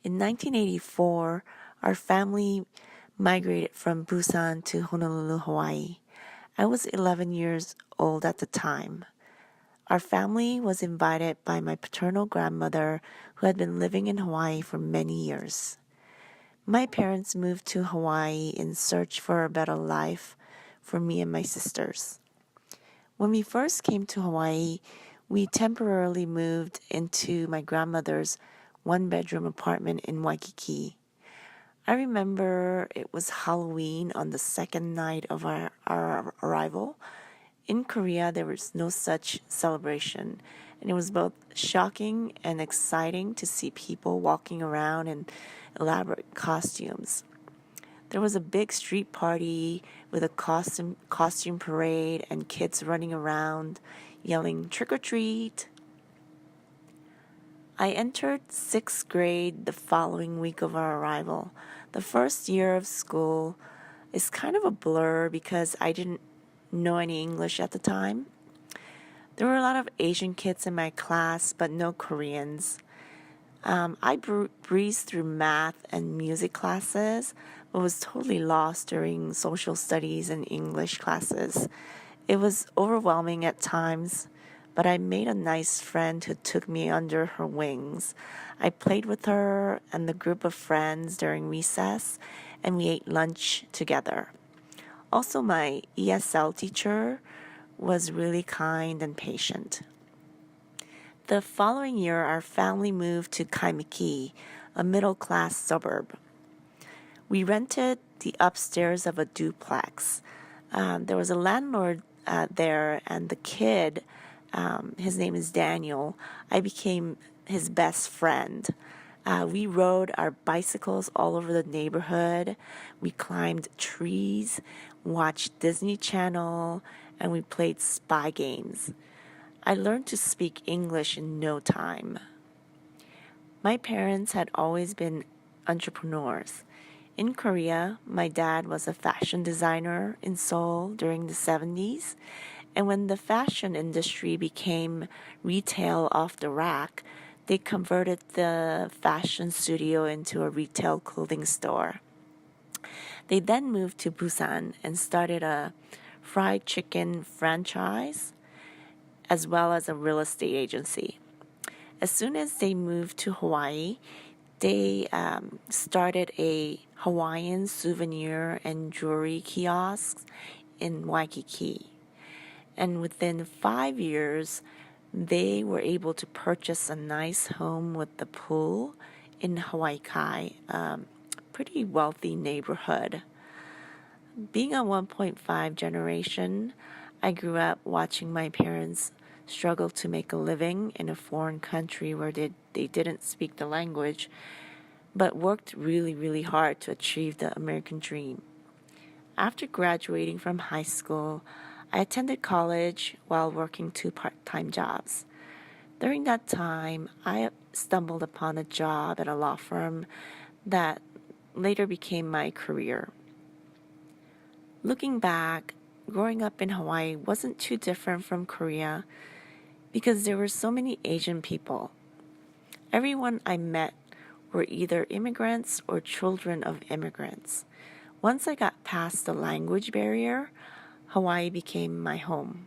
In 1984, our family migrated from Busan to Honolulu, Hawaii. I was 11 years old at the time. Our family was invited by my paternal grandmother who had been living in Hawaii for many years. My parents moved to Hawaii in search for a better life for me and my sisters. When we first came to Hawaii, we temporarily moved into my grandmother's one-bedroom apartment in Waikiki. I remember it was Halloween on the second night of our arrival. In Korea, there was no such celebration, and it was both shocking and exciting to see people walking around in elaborate costumes. There was a big street party with a costume parade and kids running around yelling trick or treat. I entered sixth grade the following week of our arrival. The first year of school is kind of a blur because I didn't know any English at the time. There were a lot of Asian kids in my class, but no Koreans. I breezed through math and music classes, but was totally lost during social studies and English classes. It was overwhelming at times, but I made a nice friend who took me under her wings. I played with her and the group of friends during recess, and we ate lunch together. Also, my ESL teacher was really kind and patient. The following year, our family moved to Kaimiki, a middle-class suburb. We rented the upstairs of a duplex. There was a landlord there, and the kid, his name is Daniel, I became his best friend. We rode our bicycles all over the neighborhood. We climbed trees, watched Disney Channel, and we played spy games. I learned to speak English in no time. My parents had always been entrepreneurs. In Korea, my dad was a fashion designer in Seoul during the 70s, and when the fashion industry became retail off the rack, they converted the fashion studio into a retail clothing store. They then moved to Busan and started a fried chicken franchise as well as a real estate agency. As soon as they moved to Hawaii, they started a Hawaiian souvenir and jewelry kiosk in Waikiki. And within 5 years, they were able to purchase a nice home with the pool in Hawaii Kai, a pretty wealthy neighborhood. Being a 1.5 generation, I grew up watching my parents struggle to make a living in a foreign country where they didn't speak the language, but worked really, really hard to achieve the American dream. After graduating from high school, I attended college while working 2 part-time jobs. During that time, I stumbled upon a job at a law firm that later became my career. Looking back, growing up in Hawaii wasn't too different from Korea because there were so many Asian people. Everyone I met were either immigrants or children of immigrants. Once I got past the language barrier, Hawaii became my home.